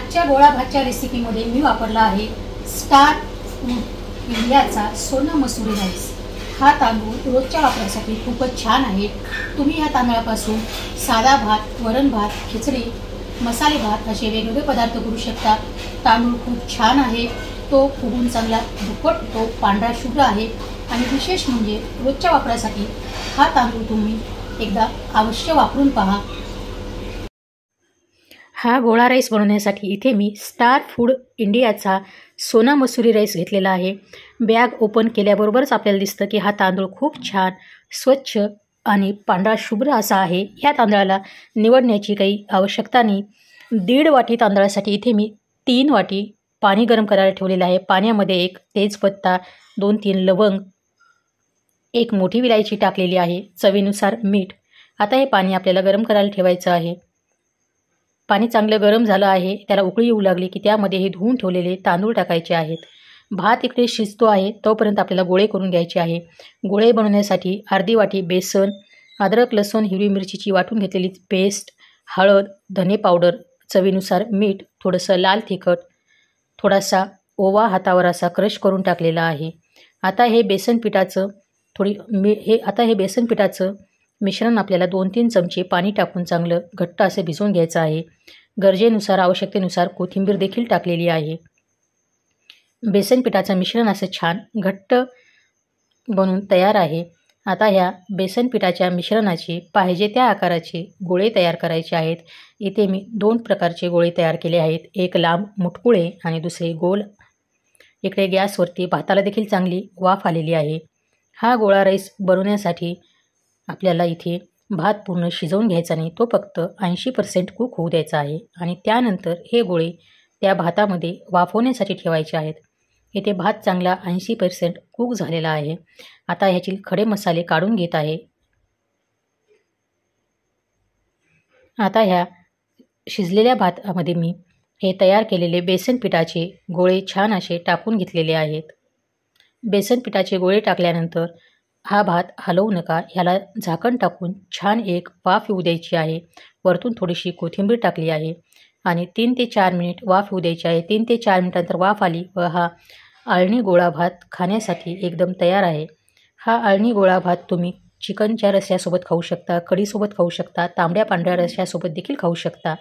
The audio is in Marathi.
आजच्या गोळा भातच्या रेसिपीमध्ये मी वापरला आहे स्टार फूड इंडियाचा सोना मसुरी राईस। हा तांदूळ रोजच्या वापरासाठी खूपच छान आहे। तुम्ही या तांदळापासून साधा भात, वरण भात, खिचडी, मसाले भात असे वेगवेगळे पदार्थ करू शकता। तांदूळ खूप छान आहे, तो फुगून चांगला दुप्पट होतो, पांढरा शुभ्र आहे आणि विशेष म्हणजे रोजच्या वापरासाठी हा तांदूळ तुम्ही एकदा अवश्य वापरून पहा। हा गोळा राईस बनवण्यासाठी इथे मी स्टार फूड इंडियाचा सोना मसुरी राईस घेतलेला आहे। बॅग ओपन केल्याबरोबरच आपल्याला दिसतं की हा तांदूळ खूप छान स्वच्छ आणि पांढरा शुभ्र असा आहे। या तांदळाला निवडण्याची काही आवश्यकता नाही। 1.5 वाटी तांदळासाठी इथे मी 3 वाटी पाणी गरम करायला ठेवलेलं आहे। पाण्यामध्ये एक तेजपत्ता, 2-3 लवंग, एक मोठी विलायची टाकलेली आहे, चवीनुसार मीठ। आता हे पाणी आपल्याला गरम करायला ठेवायचं आहे। पाणी चांगलं गरम झालं आहे, त्याला उकळी येऊ लागली की त्यामध्ये हे धुवून ठेवलेले तांदूळ टाकायचे आहेत। भात इकडे शिजतो आहे तोपर्यंत आपल्याला गोळे करून घ्यायचे आहे। गोळे बनवण्यासाठी अर्धी वाटी बेसन, अद्रक लसूण हिरवी मिरचीची वाटून घेतलेली पेस्ट, हळद, धने पावडर, चवीनुसार मीठ, थोडंसं लाल तिखट, थोडासा ओवा हातावर असा क्रश करून टाकलेला आहे। आता हे बेसन पिठाचं मिश्रण आपल्याला 2-3 चमचे पाणी टाकून चांगलं घट्ट असं भिजवून घ्यायचं आहे। गरजेनुसार आवश्यकतेनुसार कोथिंबीर देखील टाकलेली आहे। बेसन पिठाचं मिश्रण असं छान घट्ट बनवून तयार आहे। आता ह्या बेसन पिठाच्या मिश्रणाचे पाहिजे त्या आकाराचे गोळे तयार करायचे आहेत। इथे मी 2 प्रकारचे गोळे तयार केले आहेत, एक लांब मुटकुळे आणि दुसरे गोल। इकडे गॅसवरती भाताला देखील चांगली वाफ आलेली आहे। हा गोळा राईस बनवण्यासाठी आपल्याला इथे भात पूर्ण शिजवून घ्यायचा नाही, तो फक्त 80% कुक होऊ द्यायचा आहे आणि त्यानंतर हे गोळे त्या भातामध्ये वाफवण्यासाठी ठेवायचे आहेत। इथे भात चांगला 80% कुक झालेला आहे। आता ह्याचे खडे मसाले काढून घेत आहे। आता ह्या शिजलेल्या भातामध्ये मी हे तयार केलेले बेसन पिठाचे गोळे छान असे टाकून घेतलेले आहेत। बेसन पिठाचे गोळे टाकल्यानंतर हा भात हलवू नका, ह्याला झाकण टाकून छान एक वाफ येऊ द्यायची आहे। वरतून थोडीशी कोथिंबीर टाकली आहे आणि 3 ते 4 मिनिट वाफ येऊ द्यायची आहे। 3 ते 4 मिनिटांनंतर वाफ आली व हा अळणी गोळा भात खाण्यासाठी एकदम तयार आहे। हा अळणी गोळा भात तुम्ही चिकनच्या रस्स्यासोबत खाऊ शकता, कढीसोबत खाऊ शकता, तांबड्या पांढऱ्या रस्स्यासोबत देखील खाऊ शकता।